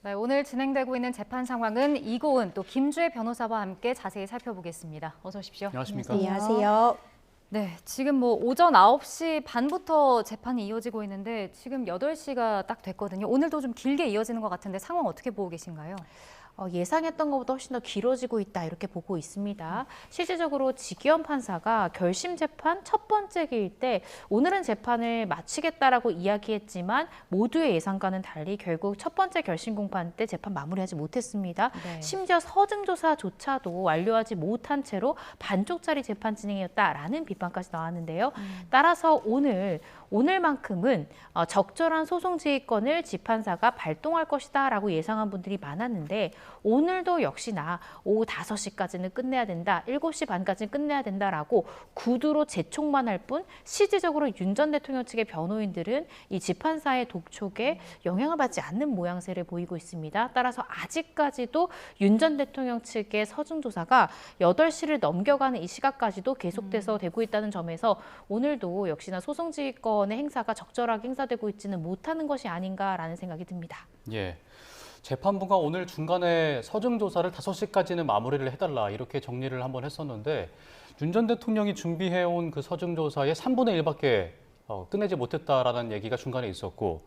네, 오늘 진행되고 있는 재판 상황은 이고은 또 김주혜 변호사와 함께 자세히 살펴보겠습니다. 어서 오십시오. 안녕하십니까? 안녕하세요. 네, 지금 뭐 오전 9시 반부터 재판이 이어지고 있는데 지금 8시가 딱 됐거든요. 오늘도 좀 길게 이어지는 것 같은데 상황 어떻게 보고 계신가요? 예상했던 것보다 훨씬 더 길어지고 있다 이렇게 보고 있습니다. 실질적으로 지기현 판사가 결심 재판 첫 번째 기일 때 오늘은 재판을 마치겠다라고 이야기했지만 모두의 예상과는 달리 결국 첫 번째 결심 공판 때 재판 마무리하지 못했습니다. 네. 심지어 서증조사조차도 완료하지 못한 채로 반쪽짜리 재판 진행이었다라는 비판까지 나왔는데요. 따라서 오늘만큼은 적절한 소송 지휘권을 재판사가 발동할 것이다라고 예상한 분들이 많았는데 오늘도 역시나 오후 5시까지는 끝내야 된다, 7시 반까지는 끝내야 된다라고 구두로 재촉만 할 뿐 실질적으로 윤 전 대통령 측의 변호인들은 이 재판사의 독촉에 영향을 받지 않는 모양새를 보이고 있습니다. 따라서 아직까지도 윤 전 대통령 측의 서중 조사가 8시를 넘겨가는 이 시각까지도 계속돼서 되고 있다는 점에서 오늘도 역시나 소송 지휘권의 행사가 적절하게 행사되고 있지는 못하는 것이 아닌가라는 생각이 듭니다. 예. 재판부가 오늘 중간에 서증 조사를 5시까지는 마무리를 해달라 이렇게 정리를 한번 했었는데 윤 전 대통령이 준비해온 그 서증 조사의 3분의 1밖에 끝내지 못했다라는 얘기가 중간에 있었고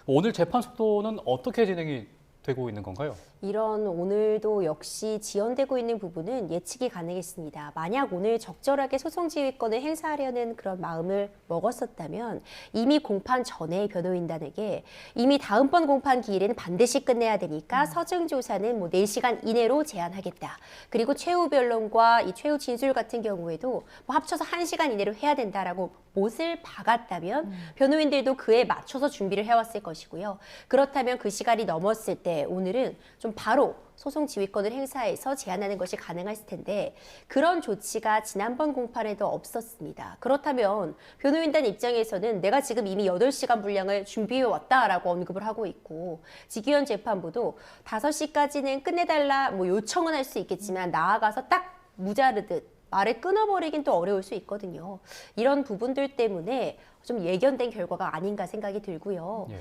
오늘 재판 속도는 어떻게 진행이 되고 있는 건가요? 이런 오늘도 역시 지연되고 있는 부분은 예측이 가능했습니다. 만약 오늘 적절하게 소송 지휘권을 행사하려는 그런 마음을 먹었었다면 이미 공판 전에 변호인단에게 이미 다음번 공판 기일에는 반드시 끝내야 되니까 서증 조사는 뭐 4시간 이내로 제한하겠다. 그리고 최후 변론과 이 최후 진술 같은 경우에도 뭐 합쳐서 1시간 이내로 해야 된다라고 못을 박았다면 변호인들도 그에 맞춰서 준비를 해왔을 것이고요. 그렇다면 그 시간이 넘었을 때 오늘은 좀 바로 소송 지휘권을 행사해서 제한하는 것이 가능했을 텐데 그런 조치가 지난번 공판에도 없었습니다. 그렇다면 변호인단 입장에서는 내가 지금 이미 8시간 분량을 준비해 왔다라고 언급을 하고 있고 지기현 재판부도 5시까지는 끝내달라 뭐 요청은 할 수 있겠지만 나아가서 딱 무자르듯 말을 끊어버리긴 또 어려울 수 있거든요. 이런 부분들 때문에 좀 예견된 결과가 아닌가 생각이 들고요. 예.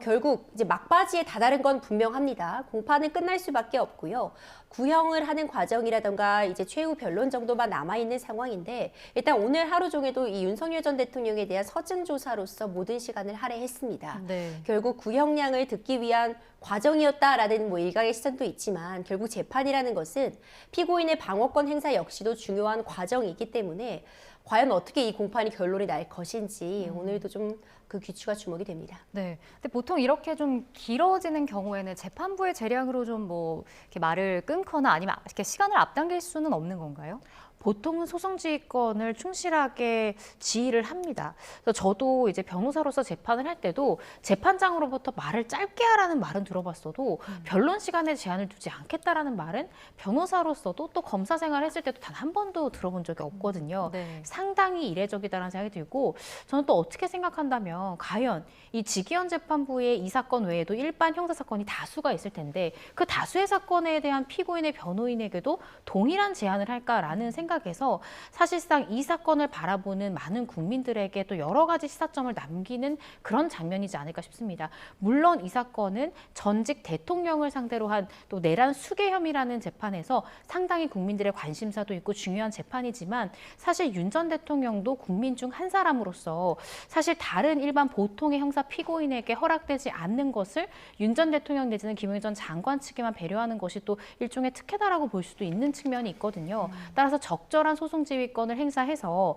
결국 이제 막바지에 다다른 건 분명합니다. 공판은 끝날 수밖에 없고요. 구형을 하는 과정이라던가 이제 최후 변론 정도만 남아있는 상황인데 일단 오늘 하루 종일도 이 윤석열 전 대통령에 대한 서증 조사로서 모든 시간을 할애했습니다. 네. 결국 구형량을 듣기 위한 과정이었다라는 뭐 일각의 시선도 있지만 결국 재판이라는 것은 피고인의 방어권 행사 역시도 중요한 과정이기 때문에 과연 어떻게 이 공판이 결론이 날 것인지 오늘도 좀 그 귀추가 주목이 됩니다. 네. 근데 보통 이렇게 좀 길어지는 경우에는 재판부의 재량으로 좀 뭐 이렇게 말을 끊거나 아니면 이렇게 시간을 앞당길 수는 없는 건가요? 보통은 소송 지휘권을 충실하게 지휘를 합니다. 그래서 저도 이제 변호사로서 재판을 할 때도 재판장으로부터 말을 짧게 하라는 말은 들어봤어도 변론 시간에 제한을 두지 않겠다라는 말은 변호사로서도 또 검사 생활을 했을 때도 단 한 번도 들어본 적이 없거든요. 네. 상당히 이례적이다라는 생각이 들고 저는 또 어떻게 생각한다면 과연 이 지기현 재판부의 이 사건 외에도 일반 형사사건이 다수가 있을 텐데 그 다수의 사건에 대한 피고인의 변호인에게도 동일한 제한을 할까라는 생각에서 사실상 이 사건을 바라보는 많은 국민들에게 또 여러 가지 시사점을 남기는 그런 장면이지 않을까 싶습니다. 물론 이 사건은 전직 대통령을 상대로 한 또 내란 수괴 혐의라는 재판에서 상당히 국민들의 관심사도 있고 중요한 재판이지만 사실 윤 전 대통령도 국민 중 한 사람으로서 사실 다른 일반 보통의 형사 피고인에게 허락되지 않는 것을 윤 전 대통령 내지는 김영희 전 장관 측에만 배려하는 것이 또 일종의 특혜다라고 볼 수도 있는 측면이 있거든요. 따라서 적절한 소송 지휘권을 행사해서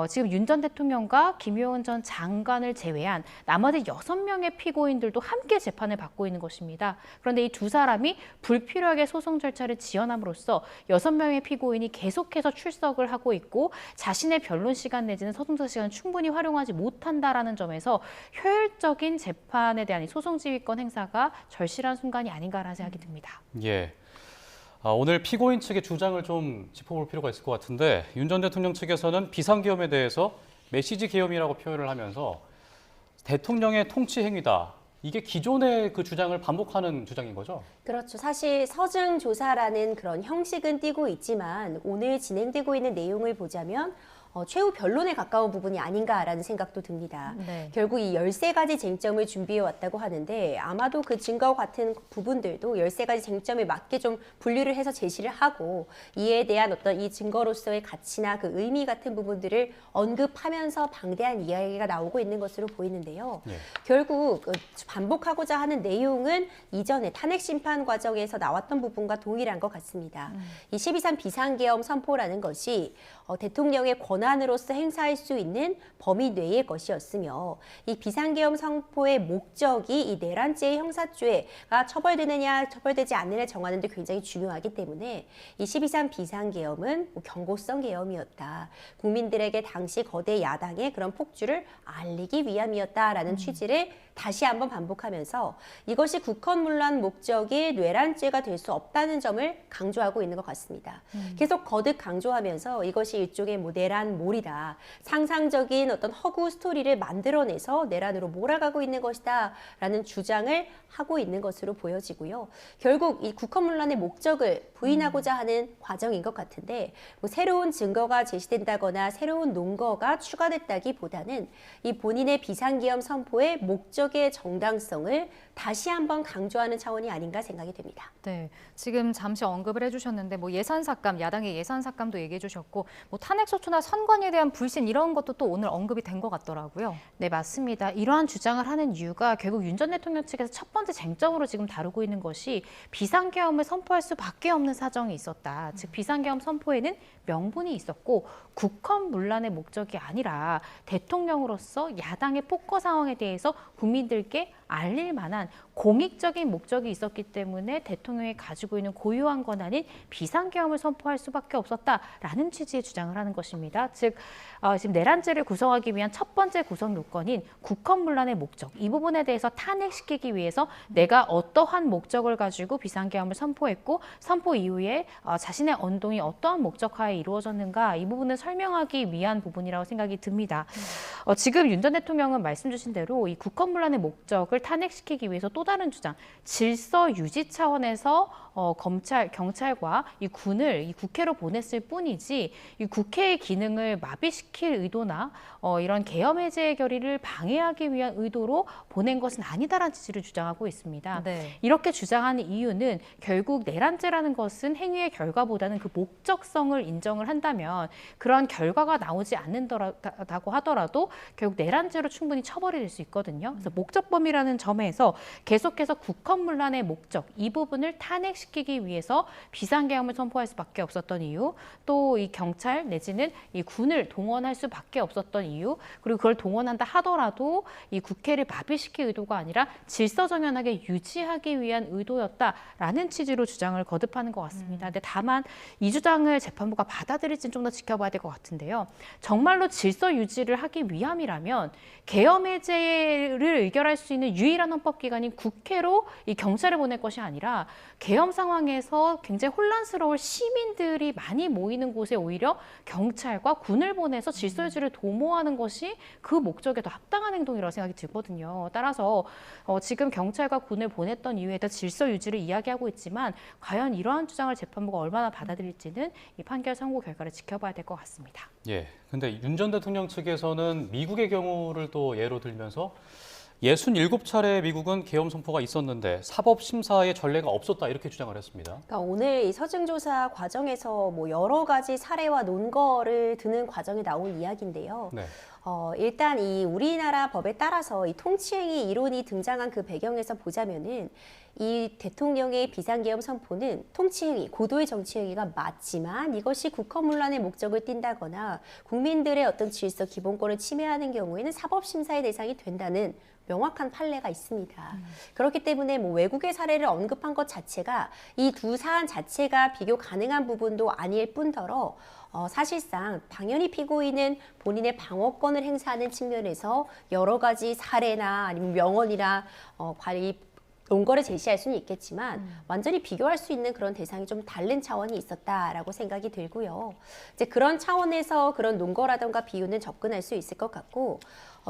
지금 윤 전 대통령과 김용은 전 장관을 제외한 나머지 6명의 피고인들도 함께 재판을 받고 있는 것입니다. 그런데 이 두 사람이 불필요하게 소송 절차를 지연함으로써 6명의 피고인이 계속해서 출석을 하고 있고 자신의 변론 시간 내지는 서중조 시간을 충분히 활용하지 못한다라는 점에서 효율적인 재판에 대한 이 소송 지휘권 행사가 절실한 순간이 아닌가라는 생각이 듭니다. 예. 오늘 피고인 측의 주장을 좀 짚어볼 필요가 있을 것 같은데 윤 전 대통령 측에서는 비상계엄에 대해서 메시지 계엄이라고 표현을 하면서 대통령의 통치 행위다. 이게 기존의 그 주장을 반복하는 주장인 거죠? 그렇죠. 사실 서증 조사라는 그런 형식은 띄고 있지만 오늘 진행되고 있는 내용을 보자면 최후 변론에 가까운 부분이 아닌가라는 생각도 듭니다. 네. 결국 이 13가지 쟁점을 준비해 왔다고 하는데 아마도 그 증거와 같은 부분들도 13가지 쟁점에 맞게 좀 분류를 해서 제시를 하고 이에 대한 어떤 이 증거로서의 가치나 그 의미 같은 부분들을 언급하면서 방대한 이야기가 나오고 있는 것으로 보이는데요. 예. 결국 반복하고자 하는 내용은 이전에 탄핵 심판 과정에서 나왔던 부분과 동일한 것 같습니다. 이 12.3 비상계엄 선포라는 것이 대통령의 권한으로서 행사할 수 있는 범위 내의 것이었으며 이 비상계엄 선포의 목적이 이 내란죄의 형사죄가 처벌되느냐 처벌되지 않느냐 정하는 데 굉장히 중요하기 때문에 이 12.3 비상계엄은 경고성 계엄이었다. 국민들에게 당시 거대 야당의 그런 폭주를 알리기 위함이었다라는 취지를 다시 한번 반복하면서 이것이 국헌문란 목적이 뇌란죄가 될 수 없다는 점을 강조하고 있는 것 같습니다. 계속 거듭 강조하면서 이것이 일종의 뭐 내란몰이다. 상상적인 어떤 허구 스토리를 만들어내서 내란으로 몰아가고 있는 것이다 라는 주장을 하고 있는 것으로 보여지고요. 결국 이 국헌문란의 목적을 부인하고자 하는 과정인 것 같은데 뭐 새로운 증거가 제시된다거나 새로운 논거가 추가됐다기보다는 이 본인의 비상계엄 선포의 목적의 정당성을 다시 한번 강조하는 차원이 아닌가 생각이 됩니다. 네, 지금 잠시 언급을 해주셨는데 뭐 예산 삭감, 야당의 예산 삭감도 얘기해 주셨고 뭐 탄핵소추나 선관위에 대한 불신 이런 것도 또 오늘 언급이 된 것 같더라고요. 네, 맞습니다. 이러한 주장을 하는 이유가 결국 윤 전 대통령 측에서 첫 번째 쟁점으로 지금 다루고 있는 것이 비상계엄을 선포할 수밖에 없는 사정이 있었다. 즉 비상계엄 선포에는 명분이 있었고 국헌문란의 목적이 아니라 대통령으로서 야당의 폭거 상황에 대해서 국민들께 알릴 만한 공익적인 목적이 있었기 때문에 대통령이 가지고 있는 고유한 권한인 비상계엄을 선포할 수밖에 없었다라는 취지의 주장을 하는 것입니다. 즉 지금 내란죄를 구성하기 위한 첫 번째 구성 요건인 국헌문란의 목적, 이 부분에 대해서 탄핵시키기 위해서 내가 어떠한 목적을 가지고 비상계엄을 선포했고 선포 이후에 자신의 언동이 어떠한 목적하에 이루어졌는가, 이 부분을 설명하기 위한 부분이라고 생각이 듭니다. 지금 윤 전 대통령은 말씀 주신 대로 이 국헌문란의 목적을 탄핵시키기 위해서 또 다른 주장, 질서 유지 차원에서 경찰과 이 군을 이 국회로 보냈을 뿐이지 이 국회의 기능을 마비시킬 의도나 이런 계엄 해제의 결의를 방해하기 위한 의도로 보낸 것은 아니다라는 취지를 주장하고 있습니다. 네. 이렇게 주장하는 이유는 결국 내란죄라는 것은 행위의 결과보다는 그 목적성을 인정을 한다면 그런 결과가 나오지 않는다고 하더라도 결국 내란죄로 충분히 처벌이 될 수 있거든요. 그래서 목적범위라는 점에서 계속해서 국헌문란의 목적, 이 부분을 탄핵시키기 위해서 비상계엄을 선포할 수밖에 없었던 이유, 또 이 경찰 내지는 이 군을 동원할 수밖에 없었던 이유, 그리고 그걸 동원한다 하더라도 이 국회를 마비시킬 의도가 아니라 질서정연하게 유지하기 위한 의도였다라는 취지로 주장을 거듭하는 것 같습니다. 근데 다만 이 주장을 재판부가 받아들일지는 좀 더 지켜봐야 될 것 같은데요. 정말로 질서 유지를 하기 위함이라면 계엄 해제를 의결할 수 있는 유일한 헌법기관인 국회로 이 경찰을 보낼 것이 아니라 계엄 상황에서 굉장히 혼란스러울 시민들이 많이 모이는 곳에 오히려 경찰과 군을 보내서 질서 유지를 도모하는 것이 그 목적에 더 합당한 행동이라고 생각이 들거든요. 따라서 지금 경찰과 군을 보냈던 이유에 대해 질서 유지를 이야기하고 있지만 과연 이러한 주장을 재판부가 얼마나 받아들일지는 이 판결 선고 결과를 지켜봐야 될 것 같습니다. 예. 근데 윤 전 대통령 측에서는 미국의 경우를 또 예로 들면서 67차례 미국은 계엄 선포가 있었는데 사법심사의 전례가 없었다 이렇게 주장을 했습니다. 그러니까 오늘 이 서증조사 과정에서 뭐 여러 가지 사례와 논거를 드는 과정에 나온 이야기인데요. 네. 일단 이 우리나라 법에 따라서 이 통치행위 이론이 등장한 그 배경에서 보자면은 이 대통령의 비상계엄 선포는 통치행위, 고도의 정치행위가 맞지만 이것이 국헌문란의 목적을 띈다거나 국민들의 어떤 질서 기본권을 침해하는 경우에는 사법심사의 대상이 된다는 명확한 판례가 있습니다. 그렇기 때문에 뭐 외국의 사례를 언급한 것 자체가 이 두 사안 자체가 비교 가능한 부분도 아닐 뿐더러 사실상 당연히 피고인은 본인의 방어권을 행사하는 측면에서 여러 가지 사례나 아니면 명언이나 관리 논거를 제시할 수는 있겠지만 완전히 비교할 수 있는 그런 대상이 좀 다른 차원이 있었다라고 생각이 들고요. 이제 그런 차원에서 그런 논거라던가 비유는 접근할 수 있을 것 같고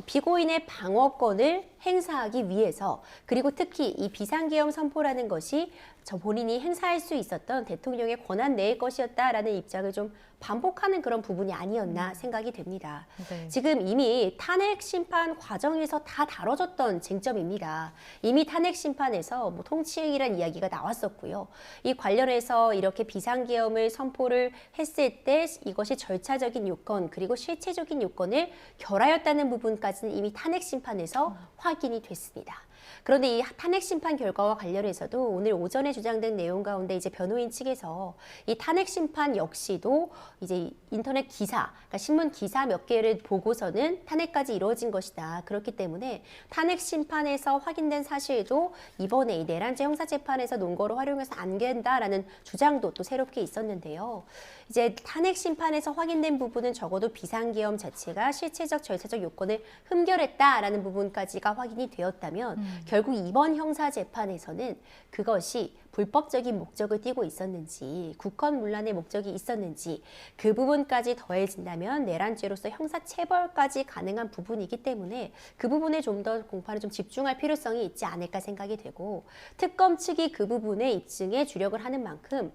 피고인의 방어권을 행사하기 위해서 그리고 특히 이 비상계엄 선포라는 것이 저 본인이 행사할 수 있었던 대통령의 권한 내의 것이었다라는 입장을 좀 반복하는 그런 부분이 아니었나 생각이 됩니다. 네. 지금 이미 탄핵 심판 과정에서 다 다뤄졌던 쟁점입니다. 이미 탄핵 심판에서 뭐 통치행위란 이야기가 나왔었고요. 이 관련해서 이렇게 비상계엄을 선포를 했을 때 이것이 절차적인 요건 그리고 실체적인 요건을 결하였다는 부분까지는 이미 탄핵 심판에서 확인이 됐습니다. 그런데 이 탄핵 심판 결과와 관련해서도 오늘 오전에 주장된 내용 가운데 이제 변호인 측에서 이 탄핵 심판 역시도 이제 인터넷 기사, 그러니까 신문 기사 몇 개를 보고서는 탄핵까지 이루어진 것이다. 그렇기 때문에 탄핵 심판에서 확인된 사실도 이번에 이 내란죄 형사재판에서 논거로 활용해서 안 된다라는 주장도 또 새롭게 있었는데요. 이제 탄핵 심판에서 확인된 부분은 적어도 비상계엄 자체가 실체적 절차적 요건을 흠결했다라는 부분까지가 확인이 되었다면 결국 이번 형사재판에서는 그것이 불법적인 목적을 띠고 있었는지 국헌문란의 목적이 있었는지 그 부분까지 더해진다면 내란죄로서 형사체벌까지 가능한 부분이기 때문에 그 부분에 좀 더 공판을 좀 집중할 필요성이 있지 않을까 생각이 되고 특검 측이 그 부분의 입증에 주력을 하는 만큼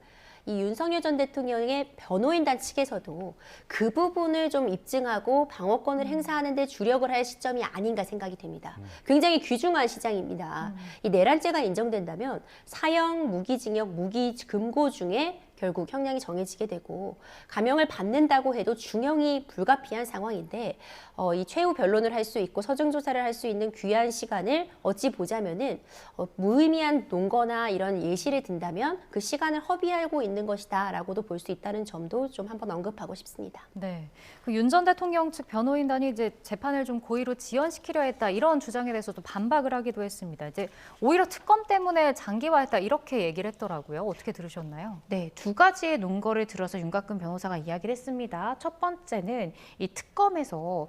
이 윤석열 전 대통령의 변호인단 측에서도 그 부분을 좀 입증하고 방어권을 행사하는 데 주력을 할 시점이 아닌가 생각이 됩니다. 굉장히 귀중한 시장입니다. 이 내란죄가 인정된다면 사형, 무기징역, 무기금고 중에 결국 형량이 정해지게 되고 감형을 받는다고 해도 중형이 불가피한 상황인데 이 최후 변론을 할 수 있고 서증 조사를 할 수 있는 귀한 시간을 어찌 보자면은 무의미한 논거나 이런 예시를 든다면 그 시간을 허비하고 있는 것이다라고도 볼 수 있다는 점도 좀 한번 언급하고 싶습니다. 네. 그 윤 전 대통령 측 변호인단이 이제 재판을 좀 고의로 지연시키려 했다 이런 주장에 대해서도 반박을 하기도 했습니다. 이제 오히려 특검 때문에 장기화했다 이렇게 얘기를 했더라고요. 어떻게 들으셨나요? 네, 두 가지의 논거를 들어서 윤곽근 변호사가 이야기를 했습니다. 첫 번째는 이 특검에서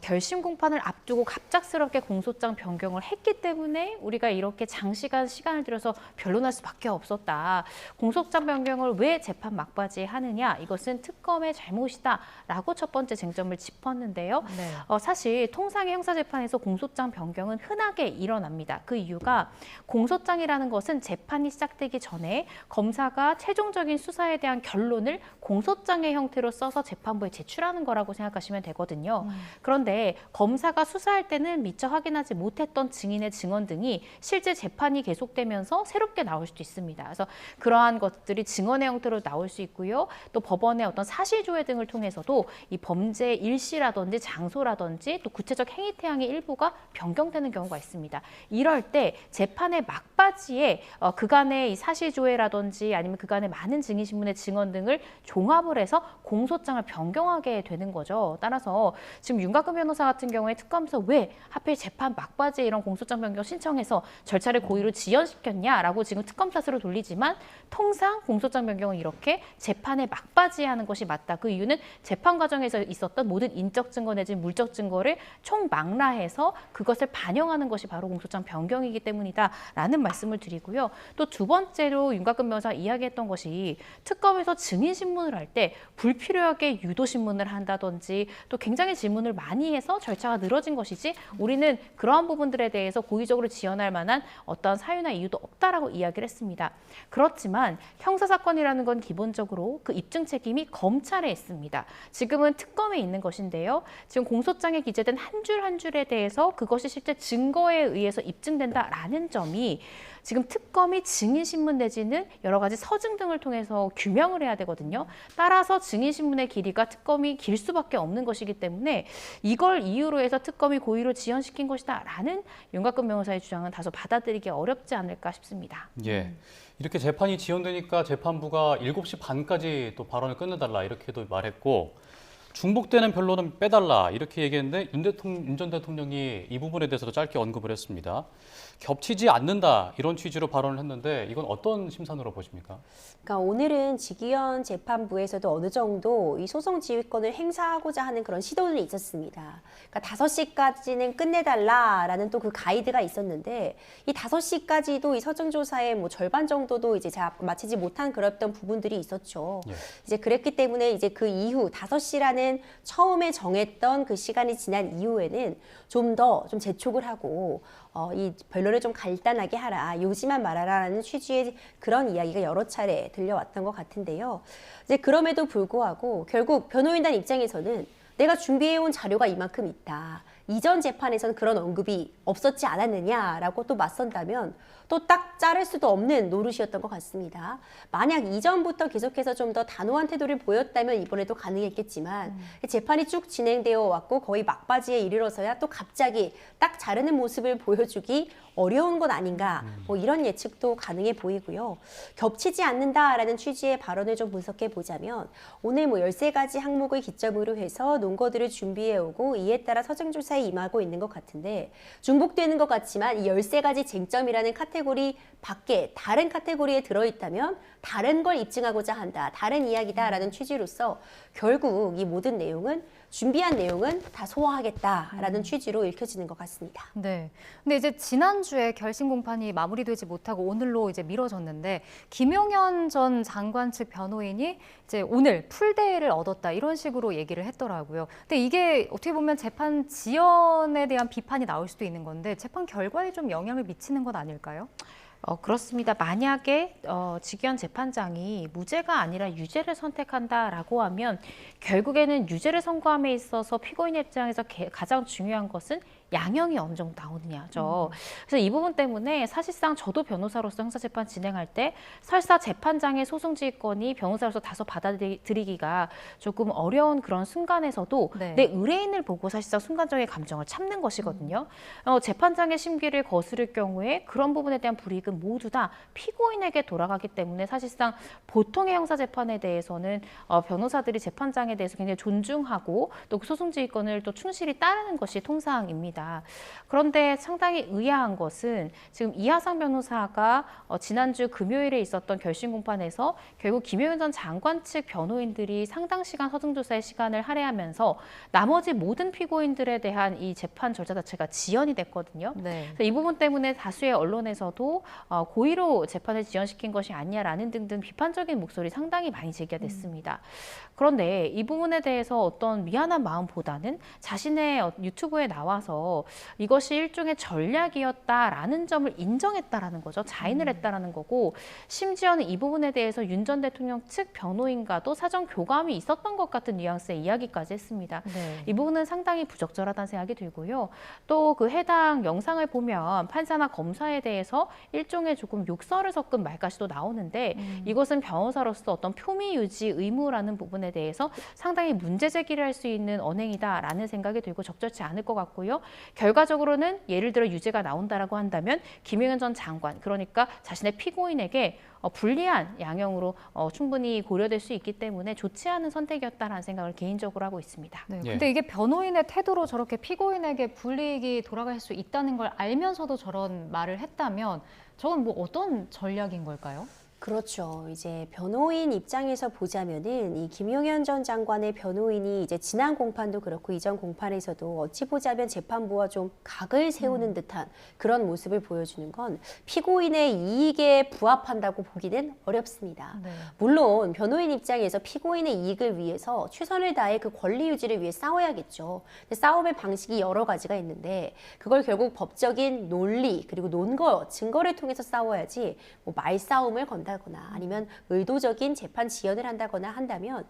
결심 공판을 앞두고 갑작스럽게 공소장 변경을 했기 때문에 우리가 이렇게 장시간 시간을 들여서 변론할 수밖에 없었다. 공소장 변경을 왜 재판 막바지에 하느냐? 이것은 특검의 잘못이다라고 첫 번째 쟁점을 짚었는데요. 네. 사실 통상의 형사재판에서 공소장 변경은 흔하게 일어납니다. 그 이유가 공소장이라는 것은 재판이 시작되기 전에 검사가 최종적인 수사에 대한 결론을 공소장의 형태로 써서 재판부에 제출하는 거라고 생각하시면 되거든요. 그런데 검사가 수사할 때는 미처 확인하지 못했던 증인의 증언 등이 실제 재판이 계속되면서 새롭게 나올 수도 있습니다. 그래서 그러한 것들이 증언의 형태로 나올 수 있고요. 또 법원의 어떤 사실조회 등을 통해서도 이 범죄 일시라든지 장소라든지 또 구체적 행위 태양의 일부가 변경되는 경우가 있습니다. 이럴 때 재판의 막바지에 그간의 이 사실조회라든지 아니면 그간의 많은 증인신문의 증언 등을 종합을 해서 공소장을 변경하게 되는 거죠. 따라서 지금 윤곽근 변호사 같은 경우에 특검에서 왜 하필 재판 막바지에 이런 공소장 변경 신청해서 절차를 고의로 지연시켰냐라고 지금 특검 탓으로 돌리지만 통상 공소장 변경은 이렇게 재판의 막바지에 하는 것이 맞다. 그 이유는 재판 과정에서 있었던 모든 인적 증거 내지 물적 증거를 총망라해서 그것을 반영하는 것이 바로 공소장 변경이기 때문이다라는 말씀을 드리고요. 또 두 번째로 윤곽근 변호사가 이야기했던 것이 특검에서 증인신문을 할 때 불필요하게 유도신문을 한다든지 또 굉장히 질문을 많이 해서 절차가 늘어진 것이지 우리는 그러한 부분들에 대해서 고의적으로 지연할 만한 어떤 사유나 이유도 없다라고 이야기를 했습니다. 그렇지만 형사사건이라는 건 기본적으로 그 입증 책임이 검찰에 있습니다. 지금은 특검에 있는 것인데요. 지금 공소장에 기재된 한 줄 한 줄에 대해서 그것이 실제 증거에 의해서 입증된다라는 점이 지금 특검이 증인신문 내지는 여러 가지 서증 등을 통해서 규명을 해야 되거든요. 따라서 증인신문의 길이가 특검이 길 수밖에 없는 것이기 때문에 이걸 이유로 해서 특검이 고의로 지연시킨 것이다라는 윤곽근 변호사의 주장은 다소 받아들이기 어렵지 않을까 싶습니다. 예. 이렇게 재판이 지연되니까 재판부가 7시 반까지 또 발언을 끝내달라 이렇게도 말했고 중복되는 변론은 빼달라 이렇게 얘기했는데 윤 전 대통령이 이 부분에 대해서도 짧게 언급을 했습니다. 겹치지 않는다 이런 취지로 발언을 했는데 이건 어떤 심산으로 보십니까? 그러니까 오늘은 직위원 재판부에서도 어느 정도 이 소송 지휘권을 행사하고자 하는 그런 시도는 있었습니다. 그러니까 5시까지는 끝내달라라는 또 그 가이드가 있었는데 이 5시까지도 이 서증조사의 뭐 절반 정도도 이제 마치지 못한 그런 부분들이 있었죠. 예. 이제 그랬기 때문에 이제 그 이후 5시라는 처음에 정했던 그 시간이 지난 이후에는 좀 더 좀 재촉을 하고 이 변론을 좀 간단하게 하라, 요지만 말하라라는 취지의 그런 이야기가 여러 차례 들려왔던 것 같은데요. 이제 그럼에도 불구하고 결국 변호인단 입장에서는 내가 준비해온 자료가 이만큼 있다. 이전 재판에서는 그런 언급이 없었지 않았느냐라고 또 맞선다면 또 딱 자를 수도 없는 노릇이었던 것 같습니다. 만약 이전부터 계속해서 좀 더 단호한 태도를 보였다면 이번에도 가능했겠지만 재판이 쭉 진행되어 왔고 거의 막바지에 이르러서야 또 갑자기 딱 자르는 모습을 보여주기 어려운 것 아닌가, 뭐 이런 예측도 가능해 보이고요. 겹치지 않는다라는 취지의 발언을 좀 분석해 보자면 오늘 뭐 13가지 항목을 기점으로 해서 논거들을 준비해 오고 이에 따라 서증조사에 임하고 있는 것 같은데 중복되는 것 같지만 이 13가지 쟁점이라는 카테고리 밖에 다른 카테고리에 들어있다면 다른 걸 입증하고자 한다, 다른 이야기다라는 취지로서 결국 이 모든 내용은 준비한 내용은 다 소화하겠다라는 취지로 읽혀지는 것 같습니다. 네. 근데 이제 지난주에 결심 공판이 마무리되지 못하고 오늘로 이제 미뤄졌는데 김용현 전 장관 측 변호인이 이제 오늘 풀데이를 얻었다 이런 식으로 얘기를 했더라고요. 근데 이게 어떻게 보면 재판 지연에 대한 비판이 나올 수도 있는 건데 재판 결과에 좀 영향을 미치는 건 아닐까요? 그렇습니다. 만약에 직위원 재판장이 무죄가 아니라 유죄를 선택한다라고 하면 결국에는 유죄를 선고함에 있어서 피고인 입장에서 가장 중요한 것은 양형이 어느 정도 나오느냐죠. 그래서 이 부분 때문에 사실상 저도 변호사로서 형사재판 진행할 때 설사 재판장의 소송지휘권이 변호사로서 다소 받아들이기가 조금 어려운 그런 순간에서도 네. 내 의뢰인을 보고 사실상 순간적인 감정을 참는 것이거든요. 재판장의 심기를 거스를 경우에 그런 부분에 대한 불이익은 모두 다 피고인에게 돌아가기 때문에 사실상 보통의 형사재판에 대해서는 변호사들이 재판장에 대해서 굉장히 존중하고 또 그 소송지휘권을 또 충실히 따르는 것이 통상입니다. 그런데 상당히 의아한 것은 지금 이하상 변호사가 지난주 금요일에 있었던 결심 공판에서 결국 김용현 전 장관 측 변호인들이 상당 시간 서증조사의 시간을 할애하면서 나머지 모든 피고인들에 대한 이 재판 절차 자체가 지연이 됐거든요. 네. 그래서 이 부분 때문에 다수의 언론에서도 고의로 재판을 지연시킨 것이 아니냐라는 등등 비판적인 목소리 상당히 많이 제기가 됐습니다. 그런데 이 부분에 대해서 어떤 미안한 마음보다는 자신의 유튜브에 나와서 이것이 일종의 전략이었다라는 점을 인정했다라는 거죠. 자인을 했다라는 거고 심지어는 이 부분에 대해서 윤 전 대통령 측 변호인과도 사전 교감이 있었던 것 같은 뉘앙스의 이야기까지 했습니다. 네. 이 부분은 상당히 부적절하다는 생각이 들고요. 또 그 해당 영상을 보면 판사나 검사에 대해서 일종의 조금 욕설을 섞은 말까지도 나오는데 이것은 변호사로서 어떤 표미 유지 의무라는 부분에 대해서 상당히 문제 제기를 할 수 있는 언행이다라는 생각이 들고 적절치 않을 것 같고요. 결과적으로는 예를 들어 유죄가 나온다라고 한다면 김용현 전 장관, 그러니까 자신의 피고인에게 불리한 양형으로 충분히 고려될 수 있기 때문에 좋지 않은 선택이었다라는 생각을 개인적으로 하고 있습니다. 네. 예. 근데 이게 변호인의 태도로 저렇게 피고인에게 불이익이 돌아갈 수 있다는 걸 알면서도 저런 말을 했다면 저건 뭐 어떤 전략인 걸까요? 그렇죠. 이제 변호인 입장에서 보자면은 이 김용현 전 장관의 변호인이 이제 지난 공판도 그렇고 이전 공판에서도 어찌 보자면 재판부와 좀 각을 세우는 듯한 그런 모습을 보여주는 건 피고인의 이익에 부합한다고 보기는 어렵습니다. 네. 물론 변호인 입장에서 피고인의 이익을 위해서 최선을 다해 그 권리 유지를 위해 싸워야겠죠. 근데 싸움의 방식이 여러 가지가 있는데 그걸 결국 법적인 논리 그리고 논거, 증거를 통해서 싸워야지 뭐 말싸움을 건다거나 아니면 의도적인 재판 지연을 한다거나 한다면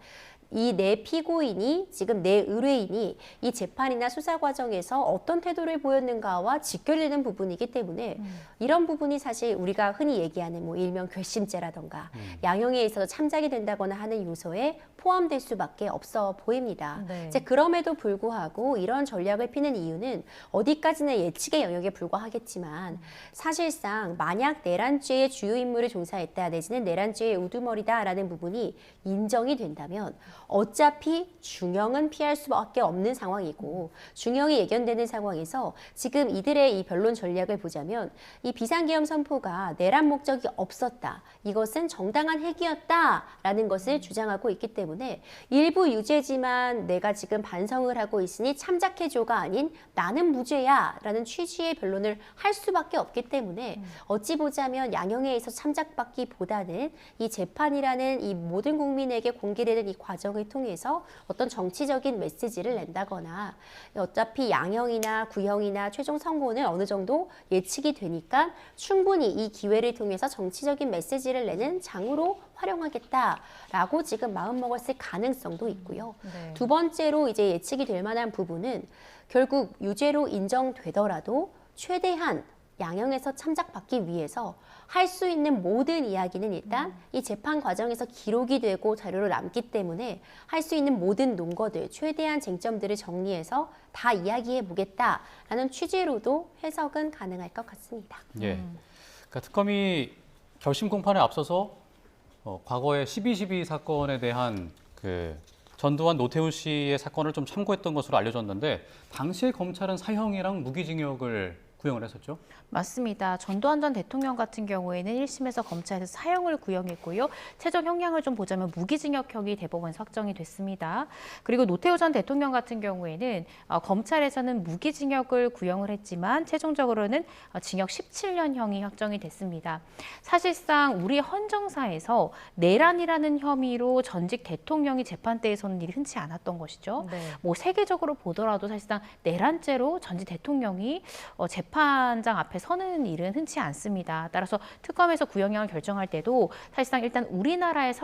이 내 피고인이 지금 내 의뢰인이 이 재판이나 수사 과정에서 어떤 태도를 보였는가와 직결되는 부분이기 때문에 이런 부분이 사실 우리가 흔히 얘기하는 뭐 일명 괘씸죄라던가 양형에 있어서 참작이 된다거나 하는 요소에 포함될 수밖에 없어 보입니다. 네. 이제 그럼에도 불구하고 이런 전략을 피는 이유는 어디까지나 예측의 영역에 불과하겠지만 사실상 만약 내란죄의 주요 임무를 종사했다 내지는 내란죄의 우두머리다라는 부분이 인정이 된다면 어차피 중형은 피할 수밖에 없는 상황이고 중형이 예견되는 상황에서 지금 이들의 이 변론 전략을 보자면 이 비상계엄 선포가 내란 목적이 없었다. 이것은 정당한 핵이었다라는 것을 주장하고 있기 때문에 일부 유죄지만 내가 지금 반성을 하고 있으니 참작해줘가 아닌 나는 무죄야라는 취지의 변론을 할 수밖에 없기 때문에 어찌 보자면 양형에 의해서 참작받기보다는 이 재판이라는 이 모든 국민에게 공개되는 이 과정을 통해서 어떤 정치적인 메시지를 낸다거나 어차피 양형이나 구형이나 최종 선고는 어느 정도 예측이 되니까 충분히 이 기회를 통해서 정치적인 메시지를 내는 장으로 활용하겠다라고 지금 마음먹었을 가능성도 있고요. 네. 두 번째로 이제 예측이 될 만한 부분은 결국 유죄로 인정되더라도 최대한 양형에서 참작받기 위해서 할 수 있는 모든 이야기는 일단 이 재판 과정에서 기록이 되고 자료로 남기 때문에 할 수 있는 모든 논거들, 최대한 쟁점들을 정리해서 다 이야기해 보겠다라는 취지로도 해석은 가능할 것 같습니다. 예. 그러니까 특검이 결심 공판에 앞서서 과거의 12.12 사건에 대한 그 전두환 노태우 씨의 사건을 좀 참고했던 것으로 알려졌는데 당시에 검찰은 사형이랑 무기징역을 구형을 했었죠. 맞습니다. 전두환 전 대통령 같은 경우에는 1심에서 검찰에서 사형을 구형했고요. 최종 형량을 좀 보자면 무기징역형이 대법원에서 확정이 됐습니다. 그리고 노태우 전 대통령 같은 경우에는 검찰에서는 무기징역을 구형을 했지만 최종적으로는 징역 17년형이 확정이 됐습니다. 사실상 우리 헌정사에서 내란이라는 혐의로 전직 대통령이 재판대에 서는 일이 흔치 않았던 것이죠. 네. 뭐 세계적으로 보더라도 사실상 내란죄로 전직 대통령이 재판장 앞에 서는 일은 흔치 않습니다. 따라서 특검에서 구형량을 결정할 때도 사실상 일단 우리나라의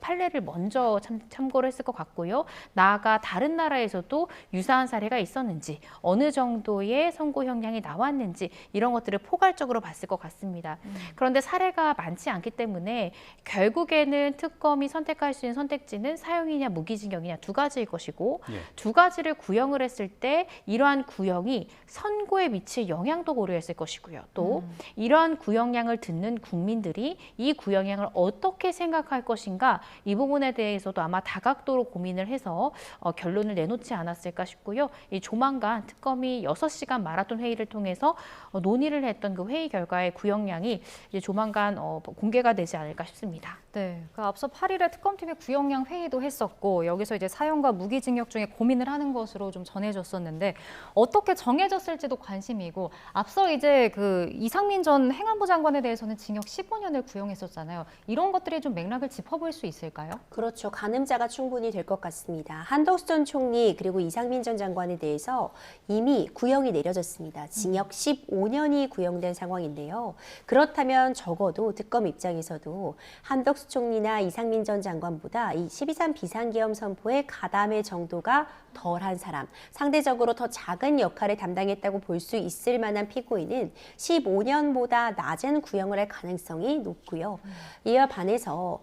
판례를 먼저 참고를 했을 것 같고요. 나아가 다른 나라에서도 유사한 사례가 있었는지, 어느 정도의 선고 형량이 나왔는지 이런 것들을 포괄적으로 봤을 것 같습니다. 그런데 사례가 많지 않기 때문에 결국에는 특검이 선택할 수 있는 선택지는 사형이냐 무기징역이냐 두 가지일 것이고 예. 두 가지를 구형을 했을 때 이러한 구형이 선고에 미칠 영향도 고려했을 것이고요. 또 이러한 구형량을 듣는 국민들이 이 구형량을 어떻게 생각할 것인가 이 부분에 대해서도 아마 다각도로 고민을 해서 결론을 내놓지 않았을까 싶고요. 이 조만간 특검이 6시간 마라톤 회의를 통해서 논의를 했던 그 회의 결과의 구형량이 이제 조만간 공개가 되지 않을까 싶습니다. 네, 그 앞서 8일에 특검팀이 구형량 회의도 했었고 여기서 이제 사형과 무기징역 중에 고민을 하는 것으로 좀 전해졌었는데 어떻게 정해졌을지도 관심이고 앞서 이제 그 이상민 전 행안부 장관에 대해서는 징역 15년을 구형했었잖아요. 이런 것들이 좀 맥락을 짚어볼 수 있을까요? 그렇죠. 가늠자가 충분히 될 것 같습니다. 한덕수 전 총리 그리고 이상민 전 장관에 대해서 이미 구형이 내려졌습니다. 징역 15년이 구형된 상황인데요. 그렇다면 적어도 특검 입장에서도 한덕수 총리나 이상민 전 장관보다 이 12.3 비상계엄 선포의 가담의 정도가 덜한 사람, 상대적으로 더 작은 역할을 담당했다고 볼 수 있을 만한 피고인은 15년보다 낮은 구형을 할 가능성이 높고요. 이와 반해서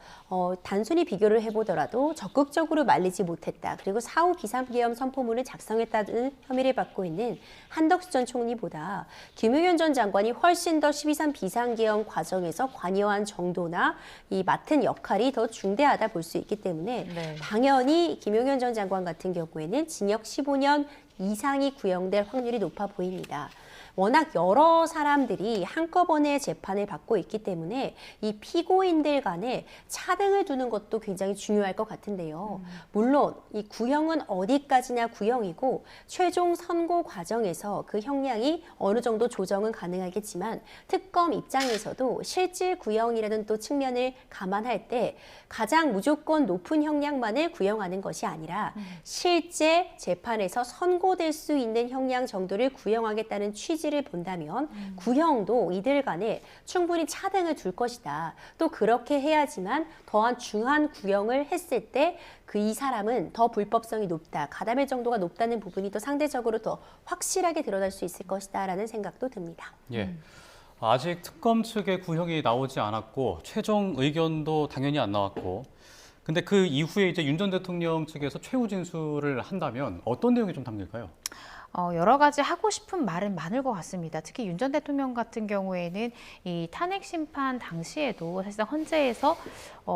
단순히 비교를 해보더라도 적극적으로 말리지 못했다. 그리고 사후 비상계엄 선포문을 작성했다는 혐의를 받고 있는 한덕수 전 총리보다 김용현 전 장관이 훨씬 더 12.3 비상계엄 과정에서 관여한 정도나 이 맡은 역할이 더 중대하다 볼 수 있기 때문에 네. 당연히 김용현 전 장관 같은 경우에는 징역 15년 이상이 구형될 확률이 높아 보입니다. 워낙 여러 사람들이 한꺼번에 재판을 받고 있기 때문에 이 피고인들 간에 차등을 두는 것도 굉장히 중요할 것 같은데요. 물론 이 구형은 어디까지나 구형이고 최종 선고 과정에서 그 형량이 어느 정도 조정은 가능하겠지만 특검 입장에서도 실질 구형이라는 또 측면을 감안할 때 가장 무조건 높은 형량만을 구형하는 것이 아니라 실제 재판에서 선고될 수 있는 형량 정도를 구형하겠다는 취지를 본다면 구형도 이들 간에 충분히 차등을 둘 것이다. 또 그렇게 해야지만 더한 중한 구형을 했을 때 그 이 사람은 더 불법성이 높다. 가담의 정도가 높다는 부분이 또 상대적으로 더 확실하게 드러날 수 있을 것이다라는 생각도 듭니다. 예. 아직 특검 측의 구형이 나오지 않았고 최종 의견도 당연히 안 나왔고 근데 그 이후에 이제 윤 전 대통령 측에서 최후 진술을 한다면 어떤 내용이 좀 담길까요? 여러 가지 하고 싶은 말은 많을 것 같습니다. 특히 윤 전 대통령 같은 경우에는 이 탄핵 심판 당시에도 사실상 헌재에서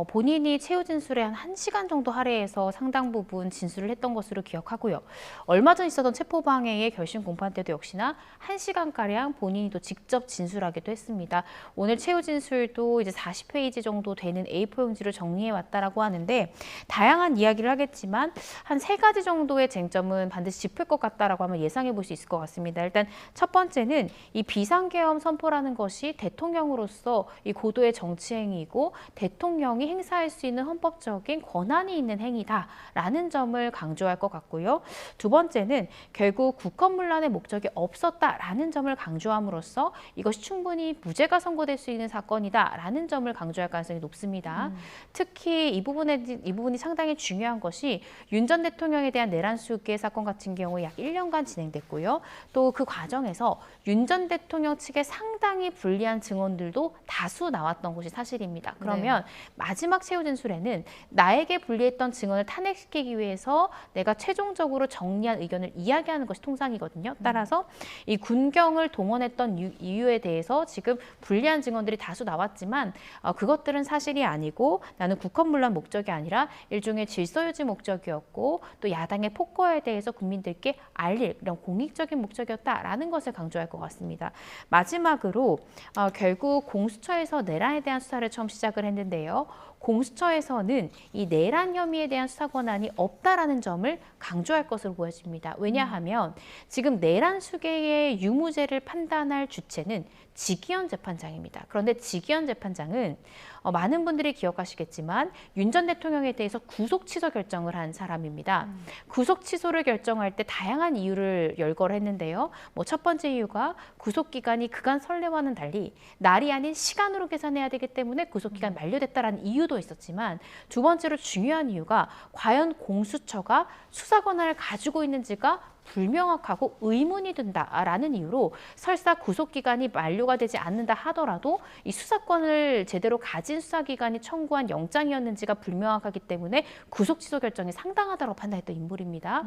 본인이 최후 진술에 한 1시간 정도 할애해서 상당 부분 진술을 했던 것으로 기억하고요. 얼마 전 있었던 체포방해의 결심 공판 때도 역시나 1시간가량 본인이 또 직접 진술하기도 했습니다. 오늘 최후 진술도 이제 40페이지 정도 되는 A4 용지를 정리해 왔다라고 하는데 다양한 이야기를 하겠지만 한 3가지 정도의 쟁점은 반드시 짚을 것 같다라고 하면 예상해 볼 수 있을 것 같습니다. 일단 첫 번째는 이 비상계엄 선포라는 것이 대통령으로서 이 고도의 정치행위이고 대통령이 행사할 수 있는 헌법적인 권한이 있는 행위다라는 점을 강조할 것 같고요. 두 번째는 결국 국헌문란의 목적이 없었다라는 점을 강조함으로써 이것이 충분히 무죄가 선고될 수 있는 사건이다라는 점을 강조할 가능성이 높습니다. 특히 이 부분이 상당히 중요한 것이 윤 전 대통령에 대한 내란 수계 사건 같은 경우에 약 1년간 진행됐고요. 또 그 과정에서 윤 전 대통령 측에 상당히 불리한 증언들도 다수 나왔던 것이 사실입니다. 그러면 마지막 최후 진술에는 나에게 불리했던 증언을 탄핵시키기 위해서 내가 최종적으로 정리한 의견을 이야기하는 것이 통상이거든요. 따라서 이 군경을 동원했던 이유에 대해서 지금 불리한 증언들이 다수 나왔지만 그것들은 사실이 아니고 나는 국헌문란 목적이 아니라 일종의 질서유지 목적이었고 또 야당의 폭거에 대해서 국민들께 알릴 이런 공익적인 목적이었다라는 것을 강조할 것 같습니다. 마지막으로 결국 공수처에서 내란에 대한 수사를 처음 시작을 했는데요. 공수처에서는 이 내란 혐의에 대한 수사 권한이 없다라는 점을 강조할 것으로 보여집니다. 왜냐하면 지금 내란 수계의 유무죄를 판단할 주체는 지기현 재판장입니다. 그런데 지기현 재판장은 많은 분들이 기억하시겠지만 윤 전 대통령에 대해서 구속 취소 결정을 한 사람입니다. 구속 취소를 결정할 때 다양한 이유를 열거를 했는데요. 첫 번째 이유가 구속 기간이 그간 선례와는 달리 날이 아닌 시간으로 계산해야 되기 때문에 구속 기간 만료됐다라는 이유도 있었지만 두 번째로 중요한 이유가 과연 공수처가 수사 권한을 가지고 있는지가 불명확하고 의문이 든다라는 이유로 설사 구속기간이 만료가 되지 않는다 하더라도 이 수사권을 제대로 가진 수사기관이 청구한 영장이었는지가 불명확하기 때문에 구속 취소 결정이 상당하다고 판단했던 인물입니다.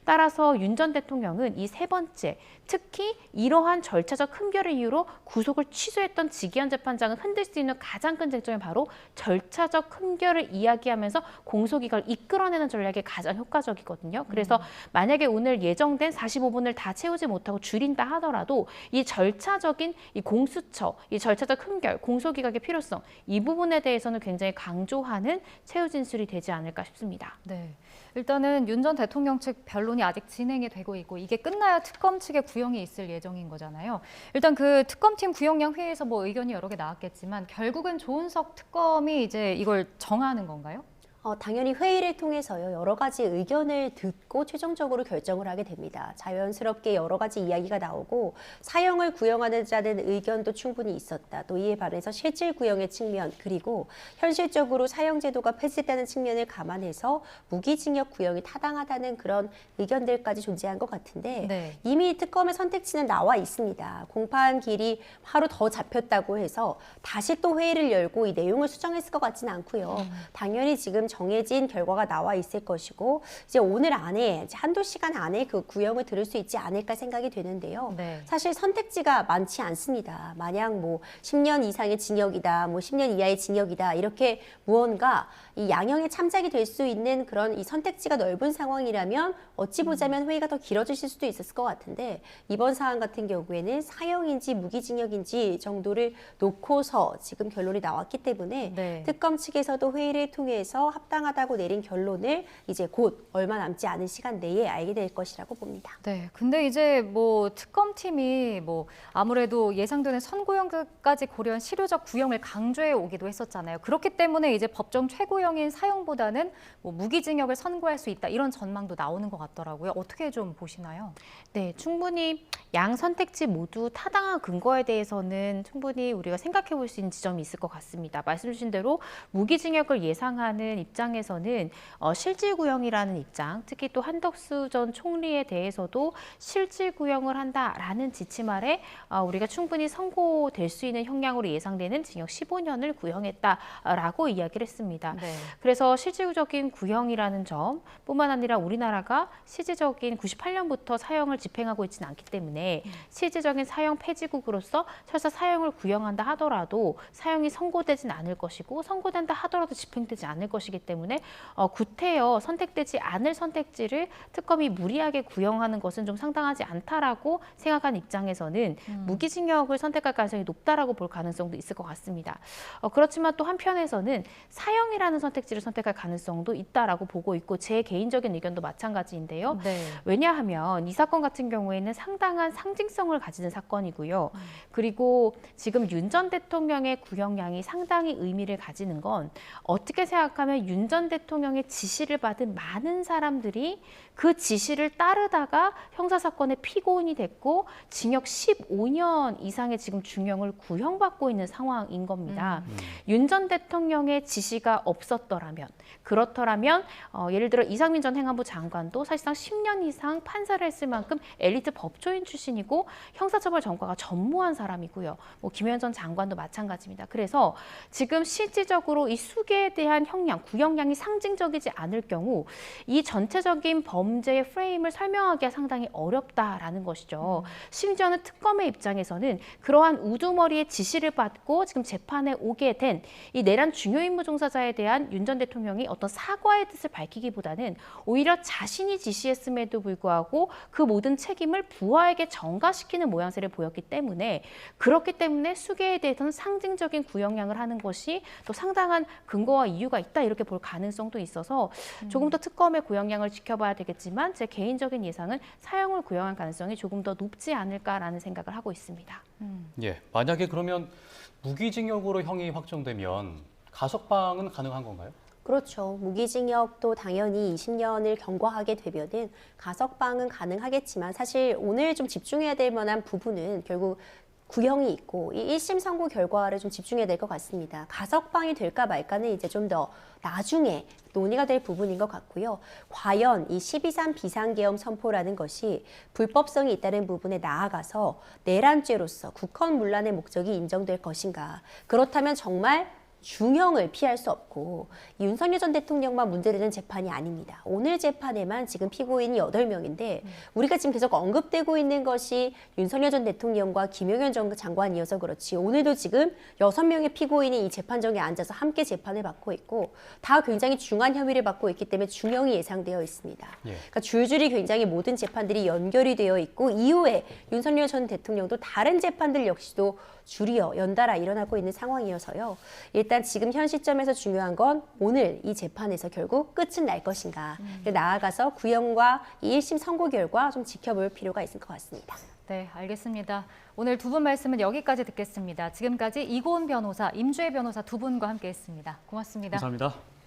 따라서 윤 전 대통령은 이 세 번째, 특히 이러한 절차적 흠결의 이유로 구속을 취소했던 지기현 재판장을 흔들 수 있는 가장 큰 쟁점이 바로 절차적 흠결을 이야기하면서 공소기각을 이끌어내는 전략이 가장 효과적이거든요. 그래서 만약에 오늘 예정된 45분을 다 채우지 못하고 줄인다 하더라도 이 절차적인 이 공수처, 이 절차적 흠결, 공소기각의 필요성 이 부분에 대해서는 굉장히 강조하는 최후 진술이 되지 않을까 싶습니다. 네. 일단은 윤 전 대통령 측 변론이 아직 진행이 되고 있고 이게 끝나야 특검 측의 구형이 있을 예정인 거잖아요. 일단 그 특검팀 구형량 회의에서 의견이 여러 개 나왔겠지만 결국은 조은석 특검이 이제 이걸 정하는 건가요? 당연히 회의를 통해서요, 여러 가지 의견을 듣고 최종적으로 결정을 하게 됩니다. 자연스럽게 여러 가지 이야기가 나오고 사형을 구형하자는 의견도 충분히 있었다. 또 이에 반해서 실질 구형의 측면, 그리고 현실적으로 사형제도가 폐지되는 측면을 감안해서 무기징역 구형이 타당하다는 그런 의견들까지 존재한 것 같은데 이미 특검의 선택지는 나와 있습니다. 공판길이 하루 더 잡혔다고 해서 다시 또 회의를 열고 이 내용을 수정했을 것 같지는 않고요. 당연히 지금 정해진 결과가 나와 있을 것이고 이제 오늘 안에 이제 한두 시간 안에 그 구형을 들을 수 있지 않을까 생각이 되는데요. 사실 선택지가 많지 않습니다. 만약 10년 이상의 징역이다, 10년 이하의 징역이다 이렇게 무언가 이 양형의 참작이 될 수 있는 그런 이 선택지가 넓은 상황이라면 어찌 보자면 회의가 더 길어지실 수도 있었을 것 같은데 이번 사안 같은 경우에는 사형인지 무기징역인지 정도를 놓고서 지금 결론이 나왔기 때문에 특검 측에서도 회의를 통해서 합당하다고 내린 결론을 이제 곧 얼마 남지 않은 시간 내에 알게 될 것이라고 봅니다. 네, 근데 이제 특검팀이 아무래도 예상되는 선고형까지 고려한 실효적 구형을 강조해 오기도 했었잖아요. 그렇기 때문에 이제 법정 최고형인 사형보다는 무기징역을 선고할 수 있다 이런 전망도 나오는 것 같더라고요. 어떻게 좀 보시나요? 네, 충분히 양 선택지 모두 타당한 근거에 대해서는 충분히 우리가 생각해 볼 수 있는 지점이 있을 것 같습니다. 말씀 주신 대로 무기징역을 예상하는 입장에서는 실질구형이라는 입장, 특히 또 한덕수 전 총리에 대해서도 실질구형을 한다라는 지침 아래 우리가 충분히 선고될 수 있는 형량으로 예상되는 징역 15년을 구형했다라고 이야기를 했습니다. 네. 그래서 실질적인 구형이라는 점뿐만 아니라 우리나라가 실질적인 98년부터 사형을 집행하고 있지는 않기 때문에 실질적인 사형 폐지국으로서 설사 사형을 구형한다 하더라도 사형이 선고되진 않을 것이고 선고된다 하더라도 집행되지 않을 것이기 때문에 구태여 선택되지 않을 선택지를 특검이 무리하게 구형하는 것은 좀 상당하지 않다라고 생각한 입장에서는 무기징역을 선택할 가능성이 높다라고 볼 가능성도 있을 것 같습니다. 그렇지만 또 한편에서는 사형이라는 선택지를 선택할 가능성도 있다라고 보고 있고 제 개인적인 의견도 마찬가지인데요. 네. 왜냐하면 이 사건 같은 경우에는 상당한 상징성을 가지는 사건이고요. 그리고 지금 윤 전 대통령의 구형량이 상당히 의미를 가지는 건 어떻게 생각하면 윤 전 대통령의 지시를 받은 많은 사람들이 그 지시를 따르다가 형사사건의 피고인이 됐고 징역 15년 이상의 지금 중형을 구형받고 있는 상황인 겁니다. 윤 전 대통령의 지시가 없었더라면 그렇더라면 예를 들어 이상민 전 행안부 장관도 사실상 10년 이상 판사를 했을 만큼 엘리트 법조인 출신이고 형사처벌 전과가 전무한 사람이고요. 김현 전 장관도 마찬가지입니다. 그래서 지금 실질적으로 이 수개에 대한 형량, 구형량이 상징적이지 않을 경우 이 전체적인 범죄의 프레임을 설명하기가 상당히 어렵다라는 것이죠. 심지어는 특검의 입장에서는 그러한 우두머리의 지시를 받고 지금 재판에 오게 된 이 내란 중요 임무 종사자에 대한 윤 전 대통령이 어떤 사과의 뜻을 밝히기보다는 오히려 자신이 지시했음에도 불구하고 그 모든 책임을 부하에게 전가시키는 모양새를 보였기 때문에 그렇기 때문에 수개에 대해서는 상징적인 구형량을 하는 것이 또 상당한 근거와 이유가 있다 이렇게 볼 가능성도 있어서 조금 더 특검의 구형량을 지켜봐야 되겠지만 제 개인적인 예상은 사형을 구형할 가능성이 조금 더 높지 않을까라는 생각을 하고 있습니다. 예, 만약에 그러면 무기징역으로 형이 확정되면 가석방은 가능한 건가요? 그렇죠. 무기징역도 당연히 20년을 경과하게 되면은 가석방은 가능하겠지만 사실 오늘 좀 집중해야 될 만한 부분은 결국 구형이 있고 이 1심 선고 결과를 좀 집중해야 될 것 같습니다. 가석방이 될까 말까는 이제 좀 더 나중에 논의가 될 부분인 것 같고요. 과연 이 12.3 비상계엄 선포라는 것이 불법성이 있다는 부분에 나아가서 내란죄로서 국헌문란의 목적이 인정될 것인가. 그렇다면 정말 중형을 피할 수 없고 윤석열 전 대통령만 문제되는 재판이 아닙니다. 오늘 재판에만 지금 피고인이 8명인데 우리가 지금 계속 언급되고 있는 것이 윤석열 전 대통령과 김용현 전 장관이어서 그렇지 오늘도 지금 6명의 피고인이 이 재판정에 앉아서 함께 재판을 받고 있고 다 굉장히 중한 혐의를 받고 있기 때문에 중형이 예상되어 있습니다. 예. 그러니까 줄줄이 굉장히 모든 재판들이 연결이 되어 있고 이후에 윤석열 전 대통령도 다른 재판들 역시도 줄이어 연달아 일어나고 있는 상황이어서요. 일단 지금 현 시점에서 중요한 건 오늘 이 재판에서 결국 끝은 날 것인가. 나아가서 구형과 이 1심 선고 결과 좀 지켜볼 필요가 있을 것 같습니다. 네, 알겠습니다. 오늘 두 분 말씀은 여기까지 듣겠습니다. 지금까지 이고은 변호사, 임주혜 변호사 두 분과 함께했습니다. 고맙습니다. 감사합니다.